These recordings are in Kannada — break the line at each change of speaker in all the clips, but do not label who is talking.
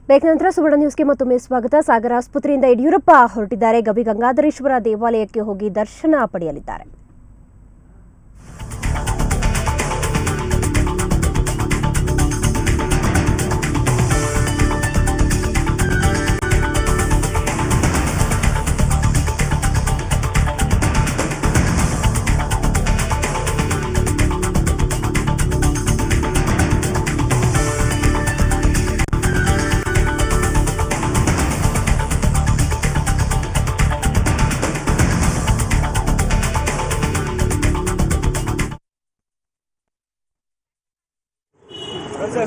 ಬ್ರೇಕ್ ನಂತರ ಸುವರ್ಣ ನ್ಯೂಸ್ಗೆ ಮತ್ತೊಮ್ಮೆ ಸ್ವಾಗತ. ಸಾಗರ ಆಸ್ಪತ್ರೆಯಿಂದ ಯಡಿಯೂರಪ್ಪ ಹೊರಟಿದ್ದಾರೆ. ಗವಿ ಗಂಗಾಧರೇಶ್ವರ ದೇವಾಲಯಕ್ಕೆ ಹೋಗಿ ದರ್ಶನ ಪಡೆಯಲಿದ್ದಾರೆ.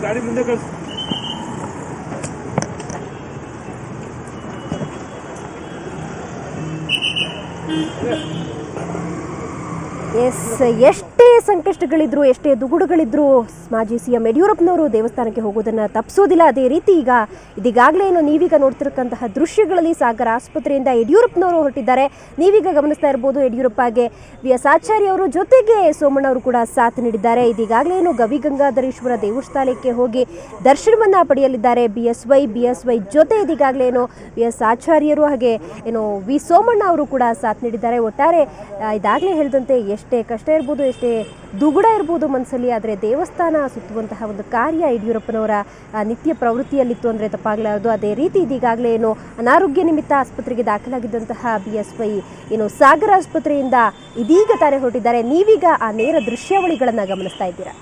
गाड़ी मुझे कर
ಎಷ್ಟೇ ಸಂಕಷ್ಟಗಳಿದ್ರು, ಎಷ್ಟೇ ದುಗುಡುಗಳಿದ್ರು ಮಾಜಿ ಸಿಎಂ ಯಡಿಯೂರಪ್ಪನವರು ದೇವಸ್ಥಾನಕ್ಕೆ ಹೋಗೋದನ್ನು ತಪ್ಪಿಸೋದಿಲ್ಲ. ಅದೇ ರೀತಿ ಇದೀಗಾಗಲೇ ನೀವೀಗ ನೋಡ್ತಿರಕ್ಕಂತಹ ದೃಶ್ಯಗಳಲ್ಲಿ ಸಾಗರ ಆಸ್ಪತ್ರೆಯಿಂದ ಯಡಿಯೂರಪ್ಪನವರು ಹೊರಟಿದ್ದಾರೆ. ನೀವೀಗ ಗಮನಿಸ್ತಾ ಇರ್ಬೋದು, ಯಡಿಯೂರಪ್ಪಗೆ VS ಆಚಾರ್ಯ ಅವರು ಜೊತೆಗೆ ಸೋಮಣ್ಣ ಅವರು ಕೂಡ ಸಾಥ್ ನೀಡಿದ್ದಾರೆ. ಇದೀಗಾಗಲೇ ಗವಿ ಗಂಗಾಧರೇಶ್ವರ ದೇವಸ್ಥಾನಕ್ಕೆ ಹೋಗಿ ದರ್ಶನವನ್ನ ಪಡೆಯಲಿದ್ದಾರೆ. BSY ಜೊತೆ ಇದೀಗಾಗಲೇ VS ಆಚಾರ್ಯರು ಹಾಗೆ ವಿ ಸೋಮಣ್ಣ ಅವರು ಕೂಡ ಸಾಥ್ ನೀಡಿದ್ದಾರೆ. ಒಟ್ಟಾರೆ ಇದಾಗಲೇ ಹೇಳಿದಂತೆ ಎಷ್ಟೇ ಕಷ್ಟ ಇರ್ಬೋದು, ಎಷ್ಟೇ ದುಗುಡ ಇರ್ಬೋದು ಮನಸ್ಸಲ್ಲಿ, ಆದರೆ ದೇವಸ್ಥಾನ ಸುತ್ತುವಂತಹ ಒಂದು ಕಾರ್ಯ ಯಡಿಯೂರಪ್ಪನವರ ನಿತ್ಯ ಪ್ರವೃತ್ತಿಯಲ್ಲಿತ್ತು ಅಂದರೆ ತಪ್ಪಾಗಲಾರದು. ಅದೇ ರೀತಿ ಇದೀಗಾಗಲೇ ಅನಾರೋಗ್ಯ ನಿಮಿತ್ತ ಆಸ್ಪತ್ರೆಗೆ ದಾಖಲಾಗಿದ್ದಂತಹ BSY ಸಾಗರ ಆಸ್ಪತ್ರೆಯಿಂದ ಇದೀಗ ತಾನೇ ಹೊರಟಿದ್ದಾರೆ. ನೀವೀಗ ಆ ನೇರ ದೃಶ್ಯಾವಳಿಗಳನ್ನು ಗಮನಿಸ್ತಾ ಇದ್ದೀರಾ.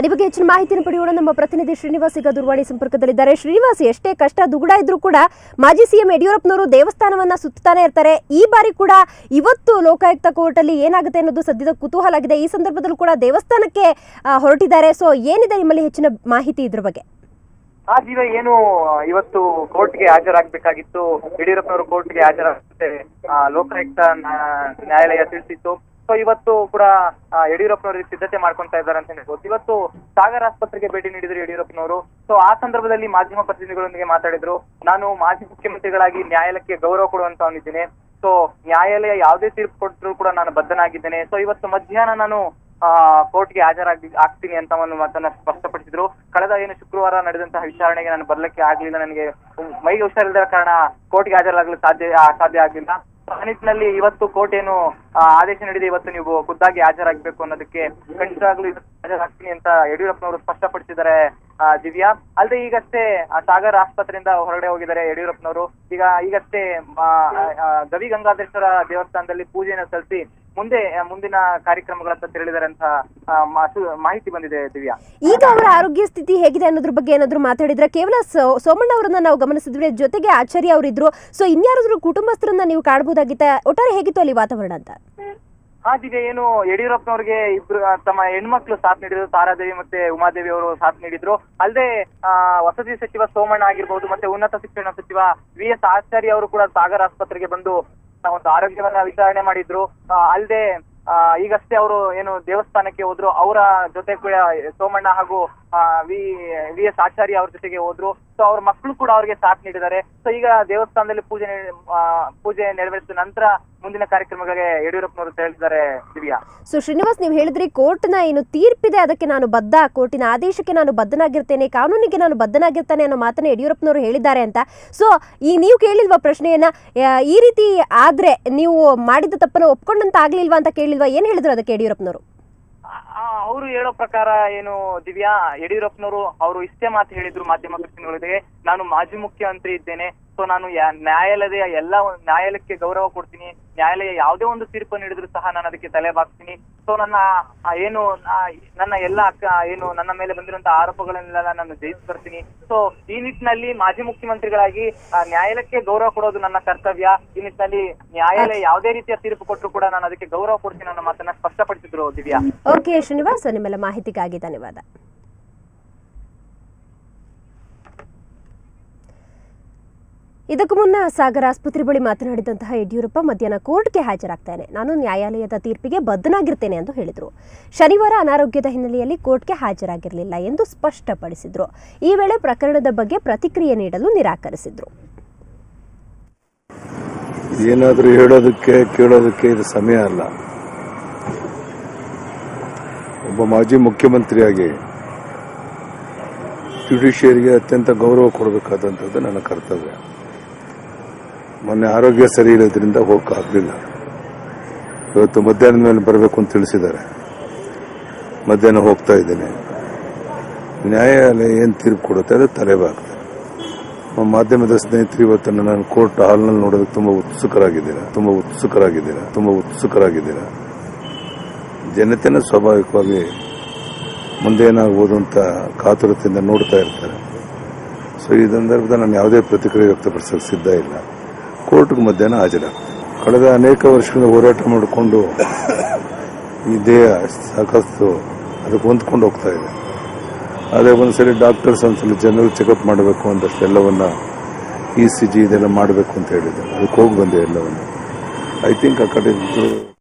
ಈ ಬಗ್ಗೆ ಹೆಚ್ಚಿನ ಮಾಹಿತಿಯನ್ನು ಪಡೆಯೋಣ. ನಮ್ಮ ಪ್ರತಿನಿಧಿ ಶ್ರೀನಿವಾಸ್ ಈಗ ದೂರವಾಣಿ ಸಂಪರ್ಕದಲ್ಲಿದ್ದಾರೆ. ಶ್ರೀನಿವಾಸ್, ಎಷ್ಟೇ ಕಷ್ಟ ದುಗುಡ ಇದ್ರೂ ಕೂಡ ಮಾಜಿ ಸಿಎಂ ಯಡಿಯೂರಪ್ಪನವರು ದೇವಸ್ಥಾನವನ್ನ ಸುತ್ತಾನೆ ಇರ್ತಾರೆ. ಈ ಬಾರಿ ಕೂಡ ಇವತ್ತು ಲೋಕಾಯುಕ್ತ ಕೋರ್ಟ್ ಅಲ್ಲಿ ಏನಾಗುತ್ತೆ ಅನ್ನೋದು ಸದ್ಯದ ಕುತೂಹಲ ಆಗಿದೆ. ಈ ಸಂದರ್ಭದಲ್ಲೂ ಕೂಡ ದೇವಸ್ಥಾನಕ್ಕೆ ಹೊರಟಿದ್ದಾರೆ. ಸೊ ಏನಿದೆ ನಿಮ್ಮಲ್ಲಿ ಹೆಚ್ಚಿನ ಮಾಹಿತಿ ಇದ್ರ ಬಗ್ಗೆ?
ಏನು ಇವತ್ತು ಕೋರ್ಟ್ಗೆ ಹಾಜರಾಗಬೇಕಾಗಿತ್ತು, ಯಡಿಯೂರಪ್ಪನವರು ಕೋರ್ಟ್ಗೆ ಹಾಜರಾಗುತ್ತೆ ಲೋಕಾಯುಕ್ತ ನ್ಯಾಯಾಲಯ ತಿಳಿಸಿತ್ತು. ಸೊ ಇವತ್ತು ಕೂಡ ಯಡಿಯೂರಪ್ಪನವರಿಗೆ ಸಿದ್ಧತೆ ಮಾಡ್ಕೊಂತಾ ಇದ್ದಾರೆ ಅಂತ ಹೇಳ್ಬೋದು. ಇವತ್ತು ಸಾಗರ ಆಸ್ಪತ್ರೆಗೆ ಭೇಟಿ ನೀಡಿದ್ರು ಯಡಿಯೂರಪ್ಪನವರು. ಸೊ ಆ ಸಂದರ್ಭದಲ್ಲಿ ಮಾಧ್ಯಮ ಪ್ರತಿನಿಧಿಗಳೊಂದಿಗೆ ಮಾತಾಡಿದ್ರು. ನಾನು ಮಾಜಿ ಮುಖ್ಯಮಂತ್ರಿಗಳಾಗಿ ನ್ಯಾಯಾಲಯಕ್ಕೆ ಗೌರವ ಕೊಡುವಂತವನಿದ್ದೇನೆ. ಸೊ ನ್ಯಾಯಾಲಯ ಯಾವುದೇ ತೀರ್ಪು ಕೊಟ್ಟರು ಕೂಡ ನಾನು ಬದ್ಧನಾಗಿದ್ದೇನೆ. ಸೊ ಇವತ್ತು ಮಧ್ಯಾಹ್ನ ನಾನು ಕೋರ್ಟ್ಗೆ ಆಗ್ತೀನಿ ಅಂತ ಒಂದು ಮಾತನ್ನ ಸ್ಪಷ್ಟಪಡಿಸಿದ್ರು. ಕಳೆದ ಶುಕ್ರವಾರ ನಡೆದಂತಹ ವಿಚಾರಣೆಗೆ ನಾನು ಬರ್ಲಿಕ್ಕೆ ಆಗ್ಲಿಲ್ಲ, ನನಗೆ ಮೈಗೆ ಹುಷಾರಿಲ್ಲದ ಕಾರಣ ಕೋರ್ಟ್ಗೆ ಹಾಜರಾಗಲು ಸಾಧ್ಯ ಆಗ್ಲಿಲ್ಲ. ಆ ನಿಟ್ಟಿನಲ್ಲಿ ಇವತ್ತು ಕೋರ್ಟ್ ಆದೇಶ ನೀಡಿದೆ, ಇವತ್ತು ನೀವು ಖುದ್ದಾಗಿ ಹಾಜರಾಗಬೇಕು ಅನ್ನೋದಕ್ಕೆ ಖಂಡಿತವಾಗ್ಲೂ ಹಾಜರಾಗ್ತೀನಿ ಅಂತ ಯಡಿಯೂರಪ್ಪನವರು ಸ್ಪಷ್ಟಪಡಿಸಿದ್ದಾರೆ. ದಿವ್ಯಾ, ಅಲ್ಲದೆ ಈಗಷ್ಟೇ ಸಾಗರ ಆಸ್ಪತ್ರೆಯಿಂದ ಹೊರಗಡೆ ಹೋಗಿದ್ದಾರೆ ಯಡಿಯೂರಪ್ಪನವರು. ಈಗಷ್ಟೇ ಗವಿ ಗಂಗಾಧರೇಶ್ವರ ದೇವಸ್ಥಾನದಲ್ಲಿ ಪೂಜೆಯನ್ನು ಸಲ್ಲಿಸಿ ಮುಂದಿನ ಕಾರ್ಯಕ್ರಮಗಳತ್ತ ತೆರಳಿದ್ದಾರೆ ಅಂತ ಮಾಹಿತಿ ಬಂದಿದೆ. ದಿವ್ಯಾ, ಈಗ
ಅವರ ಆರೋಗ್ಯ ಸ್ಥಿತಿ ಹೇಗಿದೆ ಅನ್ನೋದ್ರ ಬಗ್ಗೆ ಏನಾದ್ರು ಮಾತಾಡಿದ್ರೆ? ಕೇವಲ ಸೋಮಣ್ಣ ಅವರನ್ನ ನಾವು ಗಮನಿಸಿದ್ವಿ, ಜೊತೆಗೆ ಆಚಾರ್ಯ ಅವರಿದ್ರು. ಸೊ ಇನ್ಯಾರಾದ್ರೂ ಕುಟುಂಬಸ್ಥರನ್ನ ನೀವು ಕಾಣಬಹುದಾಗಿತ್ತ? ಒಟ್ಟಾರೆ ಹೇಗಿತ್ತು ಅಲ್ಲಿ ವಾತಾವರಣ ಅಂತ?
ದಿವ್ಯಾ, ಯಡಿಯೂರಪ್ಪನವರಿಗೆ ಇಬ್ರು ತಮ್ಮ ಹೆಣ್ಮಕ್ಳು ಸಾಥ್ ನೀಡಿದ್ರು. ತಾರಾದೇವಿ ಮತ್ತೆ ಉಮಾದೇವಿ ಅವರು ಸಾಥ್ ನೀಡಿದ್ರು. ಅಲ್ಲದೆ ವಸತಿ ಸಚಿವ ಸೋಮಣ್ಣ ಆಗಿರ್ಬಹುದು, ಮತ್ತೆ ಉನ್ನತ ಶಿಕ್ಷಣ ಸಚಿವ VS ಆಚಾರ್ಯ ಅವರು ಕೂಡ ಸಾಗರ ಆಸ್ಪತ್ರೆಗೆ ಬಂದು ಒಂದು ಆರೋಗ್ಯವನ್ನ ವಿಚಾರಣೆ ಮಾಡಿದ್ರು. ಅಲ್ಲದೆ ಈಗಷ್ಟೇ ಅವರು ದೇವಸ್ಥಾನಕ್ಕೆ ಹೋದ್ರು. ಅವರ ಜೊತೆ ಕೂಡ ಸೋಮಣ್ಣ ಹಾಗೂ VS ಆಚಾರ್ಯ ಅವ್ರ ಜೊತೆಗೆ ಹೋದ್ರು. ಸೊ ಅವ್ರ ಮಕ್ಕಳು ಕೂಡ ಅವ್ರಿಗೆ ಸಾಥ್ ನೀಡಿದ್ದಾರೆ. ಸೊ ಈಗ ದೇವಸ್ಥಾನದಲ್ಲಿ ಪೂಜೆ ನೆರವೇರಿಸಿದ ನಂತರ ಮುಂದಿನ ಕಾರ್ಯಕ್ರಮಗಳಿಗೆ ಯಡಿಯೂರಪ್ಪನವರು ತೆರಳಿದ್ದಾರೆ. ದಿವ್ಯಾ,
ಸೊ ಶ್ರೀನಿವಾಸ್, ನೀವು ಹೇಳಿದ್ರಿ ಕೋರ್ಟ್ನ ತೀರ್ಪಿದೆ, ಅದಕ್ಕೆ ನಾನು ಬದ್ಧ, ಕೋರ್ಟಿನ ಆದೇಶಕ್ಕೆ ನಾನು ಬದ್ಧನಾಗಿರ್ತೇನೆ, ಕಾನೂನಿಗೆ ನಾನು ಬದ್ಧನಾಗಿರ್ತೇನೆ ಅನ್ನೋ ಮಾತನ್ನ ಯಡಿಯೂರಪ್ಪನವರು ಹೇಳಿದ್ದಾರೆ ಅಂತ. ಸೊ ಈಗ ನೀವು ಕೇಳಿಲ್ವಾ ಪ್ರಶ್ನೆಯನ್ನ, ಈ ರೀತಿ ಆದ್ರೆ ನೀವು ಮಾಡಿದ ತಪ್ಪನ್ನು ಒಪ್ಕೊಂಡಂತ ಆಗ್ಲಿಲ್ವಾ ಅಂತ ಕೇಳಿಲ್ವಾ? ಏನ್ ಹೇಳಿದ್ರು ಅದಕ್ಕೆ ಯಡಿಯೂರಪ್ಪನವರು?
ಅವರು ಹೇಳೋ ಪ್ರಕಾರ ದಿವ್ಯಾ, ಯಡಿಯೂರಪ್ಪನವರು ಅವರು ಇಷ್ಟೇ ಮಾತು ಹೇಳಿದ್ರು ಮಾಧ್ಯಮ ಪ್ರತಿನಿಧಿಗಳಿಗೆ, ನಾನು ಮಾಜಿ ಮುಖ್ಯಮಂತ್ರಿ ಇದ್ದೇನೆ. ಸೊ ನಾನು ನ್ಯಾಯಾಲಯಕ್ಕೆ ಗೌರವ ಕೊಡ್ತೀನಿ, ನ್ಯಾಯಾಲಯ ಯಾವುದೇ ಒಂದು ತೀರ್ಪು ನೀಡಿದ್ರು ಸಹ ನಾನು ಅದಕ್ಕೆ ತಲೆ ಬಾಗ್ತೀನಿ. ಸೊ ನನ್ನ ನನ್ನ ಮೇಲೆ ಬಂದಿರುವಂತಹ ಆರೋಪಗಳನ್ನೆಲ್ಲ ನಾನು ಜಯಿಸಿ ಬರ್ತೀನಿ. ಸೊ ಈ ನಿಟ್ಟಿನಲ್ಲಿ ಮಾಜಿ ಮುಖ್ಯಮಂತ್ರಿಗಳಾಗಿ ನ್ಯಾಯಾಲಯಕ್ಕೆ ಗೌರವ ಕೊಡೋದು ನನ್ನ ಕರ್ತವ್ಯ. ಈ ನಿಟ್ಟಿನಲ್ಲಿ ನ್ಯಾಯಾಲಯ ಯಾವುದೇ ರೀತಿಯ ತೀರ್ಪು ಕೊಟ್ಟರು ಕೂಡ ನಾನು ಅದಕ್ಕೆ ಗೌರವ ಕೊಡ್ತೀನಿ ಅನ್ನೋ ಮಾತನ್ನ ಸ್ಪಷ್ಟಪಡಿಸಿದ್ರು. ದಿವ್ಯಾ,
ಓಕೆ ಶ್ರೀನಿವಾಸ್, ನಿಮ್ಮೆಲ್ಲ ಮಾಹಿತಿಗಾಗಿ ಧನ್ಯವಾದ. ಇದಕ್ಕೂ ಮುನ್ನ ಸಾಗರ ಆಸ್ಪತ್ರೆ ಬಳಿ ಮಾತನಾಡಿದಂತಹ ಯಡಿಯೂರಪ್ಪ ಮಧ್ಯಾಹ್ನ ಕೋರ್ಟ್ಗೆ ಹಾಜರಾಗ್ತೇನೆ, ನಾನು ನ್ಯಾಯಾಲಯದ ತೀರ್ಪಿಗೆ ಬದ್ಧನಾಗಿರ್ತೇನೆ ಎಂದು ಹೇಳಿದರು. ಶನಿವಾರ ಅನಾರೋಗ್ಯದ ಹಿನ್ನೆಲೆಯಲ್ಲಿ ಕೋರ್ಟ್ಗೆ ಹಾಜರಾಗಿರಲಿಲ್ಲ ಎಂದು ಸ್ಪಷ್ಟಪಡಿಸಿದರು. ಈ ವೇಳೆ ಪ್ರಕರಣದ ಬಗ್ಗೆ ಪ್ರತಿಕ್ರಿಯೆ ನೀಡಲು ನಿರಾಕರಿಸಿದರು.
ಏನಾದರೂ ಹೇಳೋದಕ್ಕೆ ಕೇಳೋದಕ್ಕೆ ಇದು ಸಮಯ ಅಲ್ಲ.
ಒಬ್ಬ ಮಾಜಿ ಮುಖ್ಯಮಂತ್ರಿಯಾಗಿ ಜುಡಿಷಿಯರಿಗೆ ಅತ್ಯಂತ ಗೌರವ ಕೊಡಬೇಕಾದಂಥದ್ದು ನನ್ನ ಕರ್ತವ್ಯ. ಮೊನ್ನೆ ಆರೋಗ್ಯ ಸರಿ ಇರೋದ್ರಿಂದ ಹೋಗಕ್ಕಾಗಲಿಲ್ಲ. ಇವತ್ತು ಮಧ್ಯಾಹ್ನದ ಮೇಲೆ ಬರಬೇಕು ಅಂತ ತಿಳಿಸಿದ್ದಾರೆ. ಮಧ್ಯಾಹ್ನ ಹೋಗ್ತಾ ಇದ್ದೇನೆ. ನ್ಯಾಯಾಲಯ ಏನು ತೀರ್ಪು ಕೊಡುತ್ತೆ ಅದು ತಲೆಬಾಗ್ತದೆ. ಮಾಧ್ಯಮದ ಸ್ನೇಹಿತರು ಇವತ್ತನ್ನು ನಾನು ಕೋರ್ಟ್ ಹಾಲ್ನಲ್ಲಿ ನೋಡೋದಕ್ಕೆ ತುಂಬಾ ಉತ್ಸುಕರಾಗಿದ್ದೀರಾ. ಜನತೆನ ಸ್ವಾಭಾವಿಕವಾಗಿ ಮುಂದೆ ಏನಾಗಬಹುದು ಅಂತ ಕಾತುರತೆಯಿಂದ ನೋಡ್ತಾ ಇರ್ತಾರೆ. ಸೊ ಈ ಸಂದರ್ಭದಲ್ಲಿ ನಾನು ಯಾವುದೇ ಪ್ರತಿಕ್ರಿಯೆ ವ್ಯಕ್ತಪಡಿಸಕ್ಕೆ ಸಿದ್ಧ ಇಲ್ಲ. ಕೋರ್ಟ್ಗೆ ಮಧ್ಯಾಹ್ನ ಹಾಜರಾಗ್ತದೆ. ಕಳೆದ ಅನೇಕ ವರ್ಷಗಳಿಂದ ಹೋರಾಟ ಮಾಡಿಕೊಂಡು ಈ ದೇಹ ಸಾಕಷ್ಟು ಅದಕ್ಕೆ ಹೊಂದ್ಕೊಂಡು ಹೋಗ್ತಾ ಇದೆ. ಅದೇ ಒಂದ್ಸಲಿ ಡಾಕ್ಟರ್ಸ್ ಒಂದ್ಸಲಿ ಜನರಲ್ ಚೆಕಪ್ ಮಾಡಬೇಕು ಅಂತಷ್ಟು ಎಲ್ಲವನ್ನ ECG ಇದೆಲ್ಲ ಮಾಡಬೇಕು ಅಂತ ಹೇಳಿದ್ರು. ಅದಕ್ಕೆ ಹೋಗಿ ಬಂದೆ ಎಲ್ಲವನ್ನ. ಐ ಥಿಂಕ್ ಆ ಕಡೆ